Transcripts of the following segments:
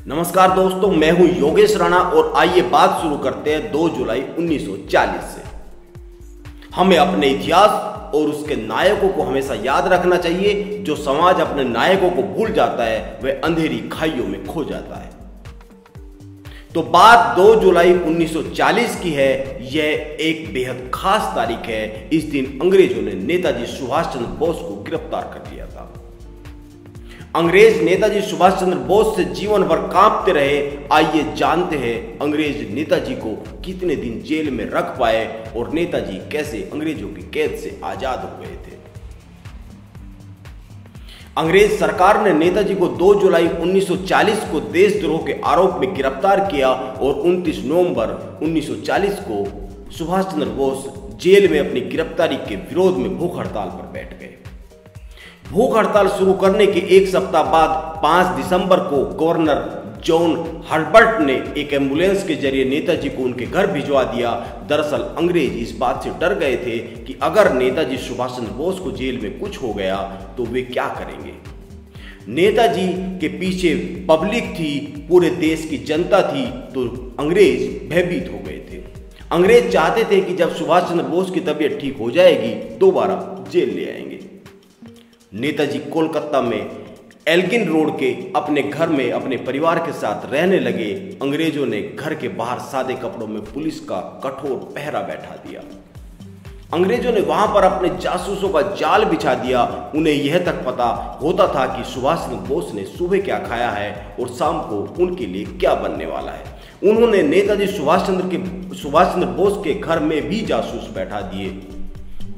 नमस्कार दोस्तों, मैं हूं योगेश राणा और आइए बात शुरू करते हैं 2 जुलाई 1940 से। हमें अपने इतिहास और उसके नायकों को हमेशा याद रखना चाहिए। जो समाज अपने नायकों को भूल जाता है वह अंधेरी खाइयों में खो जाता है। तो बात 2 जुलाई 1940 की है। यह एक बेहद खास तारीख है। इस दिन अंग्रेजों ने नेताजी सुभाष चंद्र बोस को गिरफ्तार कर लिया था। अंग्रेज नेताजी सुभाष चंद्र बोस से जीवन भर कांपते रहे। आइए जानते हैं अंग्रेज नेताजी को कितने दिन जेल में रख पाए और नेताजी कैसे अंग्रेजों की कैद से आजाद हो गए थे। अंग्रेज सरकार ने नेताजी को 2 जुलाई 1940 को देशद्रोह के आरोप में गिरफ्तार किया और 29 नवंबर 1940 को सुभाष चंद्र बोस जेल में अपनी गिरफ्तारी के विरोध में भूख हड़ताल पर बैठ गए। भूख हड़ताल शुरू करने के एक सप्ताह बाद 5 दिसंबर को गवर्नर जॉन हर्बर्ट ने एक एम्बुलेंस के जरिए नेताजी को उनके घर भिजवा दिया। दरअसल अंग्रेज इस बात से डर गए थे कि अगर नेताजी सुभाष चंद्र बोस को जेल में कुछ हो गया तो वे क्या करेंगे। नेताजी के पीछे पब्लिक थी, पूरे देश की जनता थी, तो अंग्रेज भयभीत हो गए थे। अंग्रेज चाहते थे कि जब सुभाष चंद्र बोस की तबीयत ठीक हो जाएगी दोबारा जेल ले आएंगे। नेताजी कोलकाता में एल्गिन रोड के अपने घर में अपने परिवार के साथ रहने लगे। अंग्रेजों ने घर के बाहर सादे कपड़ों में पुलिस का कठोर पहरा बैठा दिया। अंग्रेजों ने वहां पर अपने जासूसों का जाल बिछा दिया। उन्हें यह तक पता होता था कि सुभाष चंद्र बोस ने सुबह क्या खाया है और शाम को उनके लिए क्या बनने वाला है। उन्होंने नेताजी सुभाष चंद्र बोस के घर में भी जासूस बैठा दिए।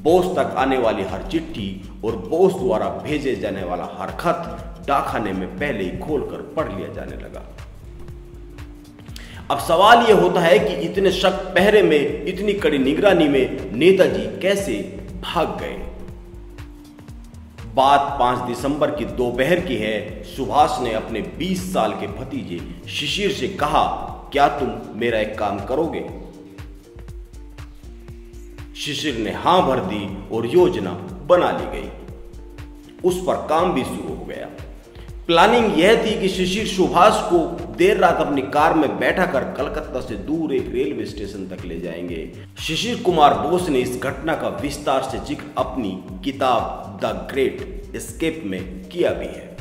बोस तक आने वाली हर चिट्ठी और बोस द्वारा भेजे जाने वाला हर खत डाकखाने में पहले ही खोलकर पढ़ लिया जाने लगा। अब सवाल यह होता है कि इतने सख्त पहरे में, इतनी कड़ी निगरानी में नेताजी कैसे भाग गए। बात 5 दिसंबर की दोपहर की है। सुभाष ने अपने 20 साल के भतीजे शिशिर से कहा, क्या तुम मेरा एक काम करोगे? शिशिर ने हां भर दी और योजना बना ली गई। उस पर काम भी शुरू हो गया। प्लानिंग यह थी कि शिशिर सुभाष को देर रात अपनी कार में बैठा कर कलकत्ता से दूर एक रेलवे स्टेशन तक ले जाएंगे। शिशिर कुमार बोस ने इस घटना का विस्तार से जिक्र अपनी किताब द ग्रेट एस्केप में किया भी है।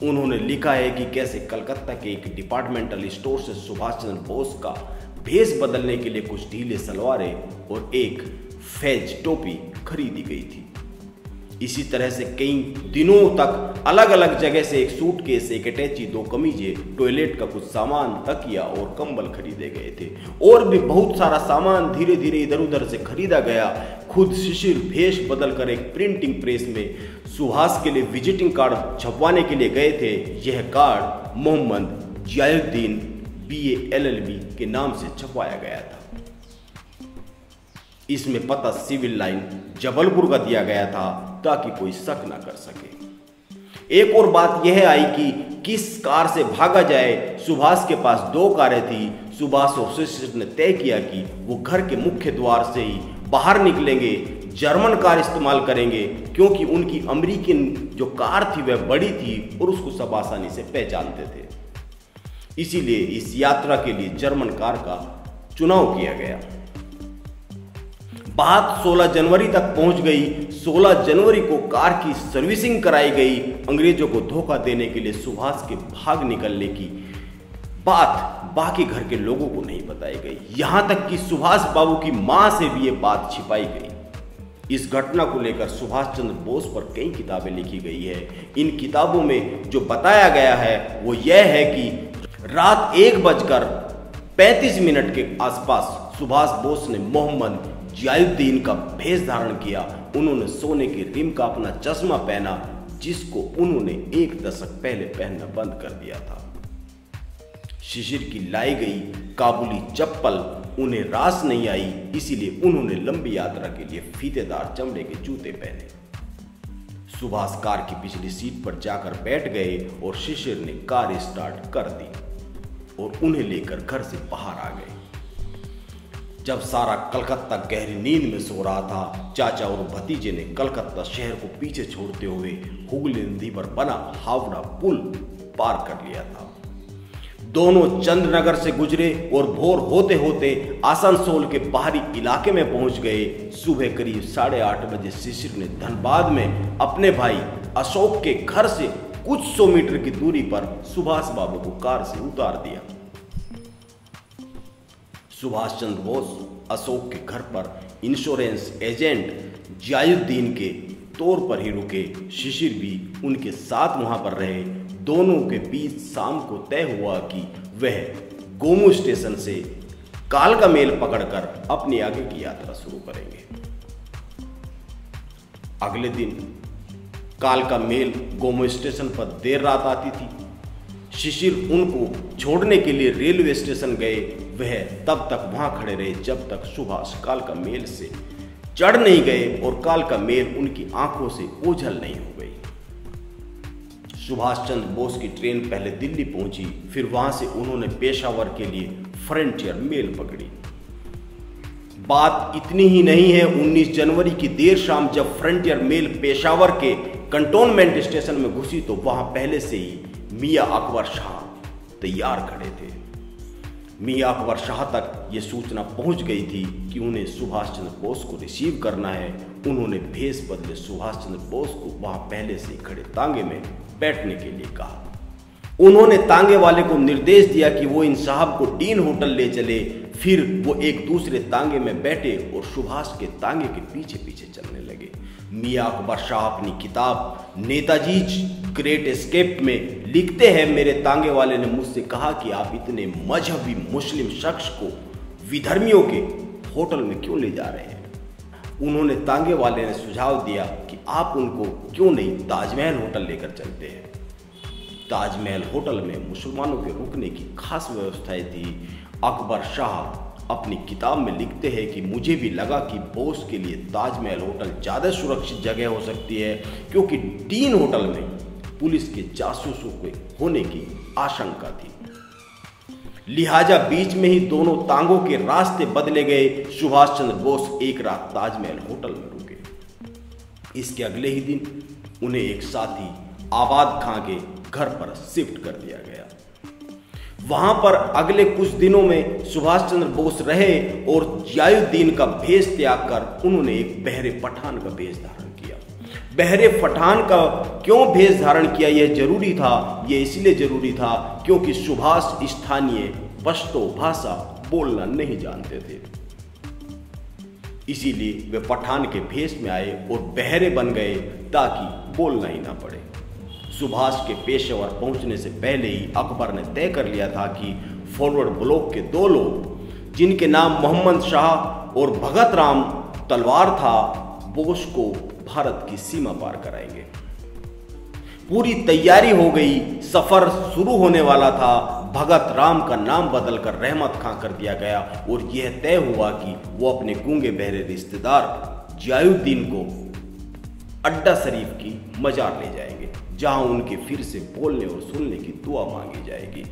उन्होंने लिखा है कि कैसे कलकत्ता के एक डिपार्टमेंटल स्टोर से सुभाष चंद्र बोस का भेष बदलने के लिए कुछ ढीले सलवारें और एक फैज टोपी खरीदी गई थी। इसी तरह से कई दिनों तक अलग अलग जगह से एक सूटकेस, एक अटैची, 2 कमीजें, टॉयलेट का कुछ सामान, तकिया और कंबल खरीदे गए थे। और भी बहुत सारा सामान धीरे धीरे इधर उधर से खरीदा गया। खुद शिशिर भेष बदलकर एक प्रिंटिंग प्रेस में सुभाष के लिए विजिटिंग कार्ड छपवाने के लिए गए थे। यह card Mohammed Ziauddin BA LLB के नाम से छपवाया गया था। इसमें पता सिविल लाइन जबलपुर का दिया गया था ताकि कोई शक ना कर सके। एक और बात यह आई कि किस कार से भागा जाए। सुभाष के पास 2 कारें थी। सुभाष और शिशिर ने तय किया कि वो घर के मुख्य द्वार से ही बाहर निकलेंगे, जर्मन कार इस्तेमाल करेंगे, क्योंकि उनकी अमेरिकन जो कार थी वह बड़ी थी और उसको सब आसानी से पहचानते थे। इसीलिए इस यात्रा के लिए जर्मन कार का चुनाव किया गया। बात 16 जनवरी तक पहुंच गई। 16 जनवरी को कार की सर्विसिंग कराई गई। अंग्रेजों को धोखा देने के लिए सुभाष के भाग निकलने की बात बाकी घर के लोगों को नहीं बताई गई। यहां तक कि सुभाष बाबू की मां से भी ये बात छिपाई गई। इस घटना को लेकर सुभाष चंद्र बोस पर कई किताबें लिखी गई है। इन किताबों में जो बताया गया है वो यह है कि रात 1:35 के आसपास सुभाष बोस ने मोहम्मद जियाउद्दीन का भेष धारण किया। उन्होंने सोने के रिम का अपना चश्मा पहना, जिसको उन्होंने 1 दशक पहले पहनना बंद कर दिया था। शिशिर की लाई गई काबुली चप्पल उन्हें रास नहीं आई, इसीलिए उन्होंने लंबी यात्रा के लिए फीतेदार चमड़े के जूते पहने। सुभाष कार की पिछली सीट पर जाकर बैठ गए और शिशिर ने कार स्टार्ट कर दी और उन्हें लेकर घर से बाहर आ गए। जब सारा कलकत्ता गहरी नींद में सो रहा था, चाचा और भतीजे ने कलकत्ता शहर को पीछे छोड़ते हुए हुगली नदी पर बना हावड़ा पुल पार कर लिया था। दोनों चंद्रनगर से गुजरे और भोर होते होते आसनसोल के बाहरी इलाके में पहुंच गए। सुबह करीब 8:30 बजे शिशिर ने धनबाद में अपने भाई अशोक के घर से कुछ 100 मीटर की दूरी पर सुभाष बाबू को कार से उतार दिया। सुभाष चंद्र बोस अशोक के घर पर इंश्योरेंस एजेंट जियाउद्दीन के तौर पर ही रुके। शिशिर भी उनके साथ वहां पर रहे। दोनों के बीच शाम को तय हुआ कि वह गोमू स्टेशन से कालका मेल पकड़कर अपनी आगे की यात्रा शुरू करेंगे। अगले दिन कालका मेल गोमू स्टेशन पर देर रात आती थी। शिशिर उनको छोड़ने के लिए रेलवे स्टेशन गए। वह तब तक वहां खड़े रहे जब तक सुभाष कालका मेल से चढ़ नहीं गए और कालका मेल उनकी आंखों से ओझल नहीं हो गई। सुभाष चंद्र बोस की ट्रेन पहले दिल्ली पहुंची, फिर वहां से उन्होंने पेशावर के लिए फ्रंटियर मेल पकड़ी। बात इतनी ही नहीं है, 19 जनवरी की देर शाम जब फ्रंटियर मेल पेशावर के कंटोनमेंट स्टेशन में घुसी तो वहां पहले से ही मियां अकबर शाह तैयार खड़े थे। मियां अकबर शाह तक ये सूचना पहुंच गई थी कि उन्हें सुभाष चंद्र बोस को रिसीव करना है। उन्होंने भेष बदले सुभाष चंद्र बोस को वहां पहले से खड़े तांगे में बैठने के लिए कहा। उन्होंने तांगे वाले को निर्देश दिया कि वो इन साहब को डीन होटल ले चले। फिर वो एक दूसरे तांगे में बैठे और सुभाष के तांगे के पीछे पीछे चलने लगे। मियां अकबर शाह अपनी किताब नेताजी ग्रेट एस्केप में लिखते हैं, मेरे तांगे वाले ने मुझसे कहा कि आप इतने मजहबी मुस्लिम शख्स को विधर्मियों के होटल में क्यों ले जा रहे हैं। उन्होंने तांगे वाले ने सुझाव दिया कि आप उनको क्यों नहीं ताजमहल होटल लेकर चलते हैं। ताजमहल होटल में मुसलमानों के रुकने की खास व्यवस्थाएं थी। अकबर शाह अपनी किताब में लिखते हैं कि मुझे भी लगा कि बोस के लिए ताजमहल होटल ज़्यादा सुरक्षित जगह हो सकती है, क्योंकि डीन होटल में पुलिस के जासूसों के होने की आशंका थी। लिहाजा बीच में ही दोनों तांगों के रास्ते बदले गए। सुभाष चंद्र बोस एक रात ताजमहल होटल में रुके। इसके अगले ही दिन उन्हें एक साथी आबाद खां के घर पर शिफ्ट कर दिया गया। वहां पर अगले कुछ दिनों में सुभाष चंद्र बोस रहे और जियाउद्दीन का भेष त्याग कर उन्होंने एक बहरे पठान का भेष धारण किया। बहरे पठान का क्यों भेष धारण किया यह जरूरी था? यह इसलिए जरूरी था क्योंकि सुभाष स्थानीय पश्तो भाषा बोलना नहीं जानते थे। इसीलिए वे पठान के भेष में आए और बहरे बन गए ताकि बोलना ही ना पड़े। सुभाष के पेशेवर पहुंचने से पहले ही अकबर ने तय कर लिया था कि फॉरवर्ड ब्लॉक के 2 लोग, जिनके नाम मोहम्मद शाह और भगत राम तलवार था, बोस को भारत की सीमा पार कराएंगे। पूरी तैयारी हो गई, सफर शुरू होने वाला था। भगत राम का नाम बदलकर रहमत खां कर दिया गया और यह तय हुआ कि वो अपने गूंगे बहरे रिश्तेदार जियाउद्दीन को अड्डा शरीफ की मजार ले जाएंगे, जहां उनके फिर से बोलने और सुनने की दुआ मांगी जाएगी।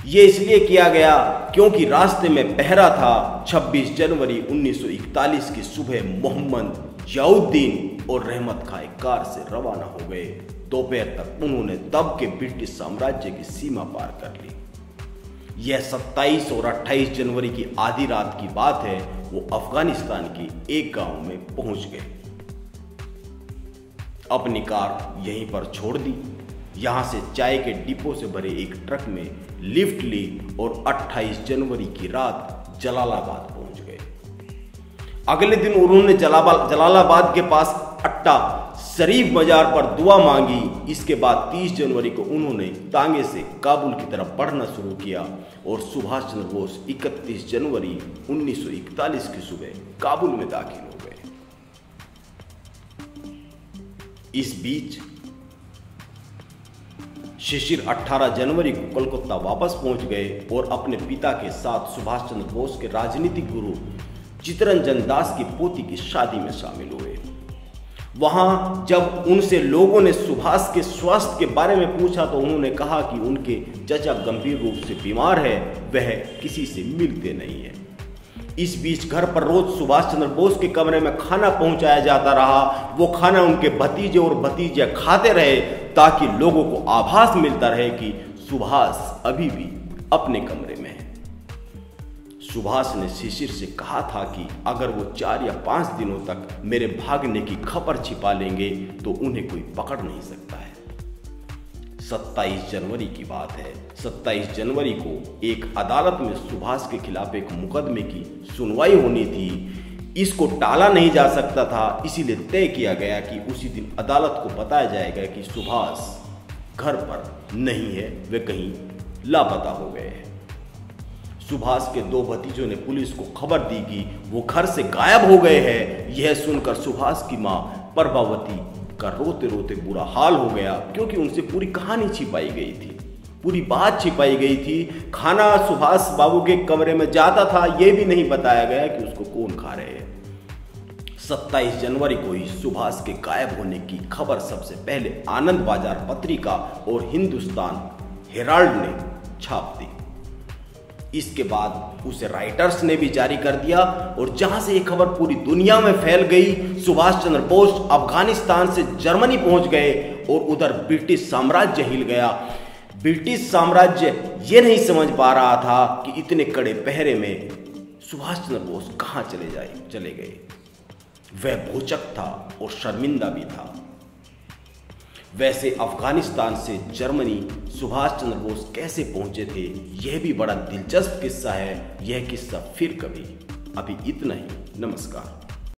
ये इसलिए किया गया क्योंकि रास्ते में पहरा था। 26 जनवरी 1941 की सुबह मोहम्मद जियाउद्दीन और रहमत खां एक कार से रवाना हो गए। दोपहर तक उन्होंने तब के ब्रिटिश साम्राज्य की सीमा पार कर ली। यह 27 और 28 जनवरी की आधी रात की बात है। वो अफगानिस्तान की एक गांव में पहुंच गए। अपनी कार यहीं पर छोड़ दी। यहां से चाय के डिपो से भरे एक ट्रक में लिफ्ट ली और 28 जनवरी की रात जलालाबाद पहुंच गए। अगले दिन उन्होंने जलालाबाद के पास अट्टा शरीफ मजार पर दुआ मांगी। इसके बाद 30 जनवरी को उन्होंने तांगे से काबुल की तरफ बढ़ना शुरू किया और सुभाष चंद्र बोस 31 जनवरी 1941 की सुबह काबुल में दाखिल हो गए। इस बीच शिशिर 18 जनवरी को कोलकाता वापस पहुंच गए और अपने पिता के साथ सुभाष चंद्र बोस के राजनीतिक गुरु चित्तरंजन दास की पोती की शादी में शामिल हुए। वहां जब उनसे लोगों ने सुभाष के स्वास्थ्य के बारे में पूछा तो उन्होंने कहा कि उनके चचा गंभीर रूप से बीमार है, वह किसी से मिलते नहीं है। इस बीच घर पर रोज सुभाष चंद्र बोस के कमरे में खाना पहुंचाया जाता रहा। वो खाना उनके भतीजे और भतीजे खाते रहे ताकि लोगों को आभास मिलता रहे कि सुभाष अभी भी अपने कमरे में है। सुभाष ने शिशिर से कहा था कि अगर वो 4 या 5 दिनों तक मेरे भागने की खबर छिपा लेंगे तो उन्हें कोई पकड़ नहीं सकता है। 27 जनवरी की बात है। 27 जनवरी को एक अदालत में सुभाष के खिलाफ एक मुकदमे की सुनवाई होनी थी। इसको टाला नहीं जा सकता था, इसीलिए तय किया गया कि उसी दिन अदालत को बताया जाएगा कि सुभाष घर पर नहीं है, वे कहीं लापता हो गए हैं। सुभाष के 2 भतीजों ने पुलिस को खबर दी कि वो घर से गायब हो गए हैं। यह सुनकर सुभाष की मां प्रभावती का रोते रोते बुरा हाल हो गया, क्योंकि उनसे पूरी कहानी छिपाई गई थी, पूरी बात छिपाई गई थी। खाना सुभाष बाबू के कमरे में जाता था, यह भी नहीं बताया गया कि उसको कौन खा रहे हैं। 27 जनवरी को ही सुभाष के गायब होने की खबर सबसे पहले आनंद बाजार पत्रिका और हिंदुस्तान हेराल्ड ने छाप दी। इसके बाद उसे राइटर्स ने भी जारी कर दिया और जहां से यह खबर पूरी दुनिया में फैल गई। सुभाष चंद्र बोस अफगानिस्तान से जर्मनी पहुंच गए और उधर ब्रिटिश साम्राज्य हिल गया। ब्रिटिश साम्राज्य यह नहीं समझ पा रहा था कि इतने कड़े पहरे में सुभाष चंद्र बोस कहां चले गए। वह भौचक था और शर्मिंदा भी था। वैसे अफगानिस्तान से जर्मनी सुभाष चंद्र बोस कैसे पहुंचे थे, यह भी बड़ा दिलचस्प किस्सा है। यह किस्सा फिर कभी। अभी इतना ही। नमस्कार।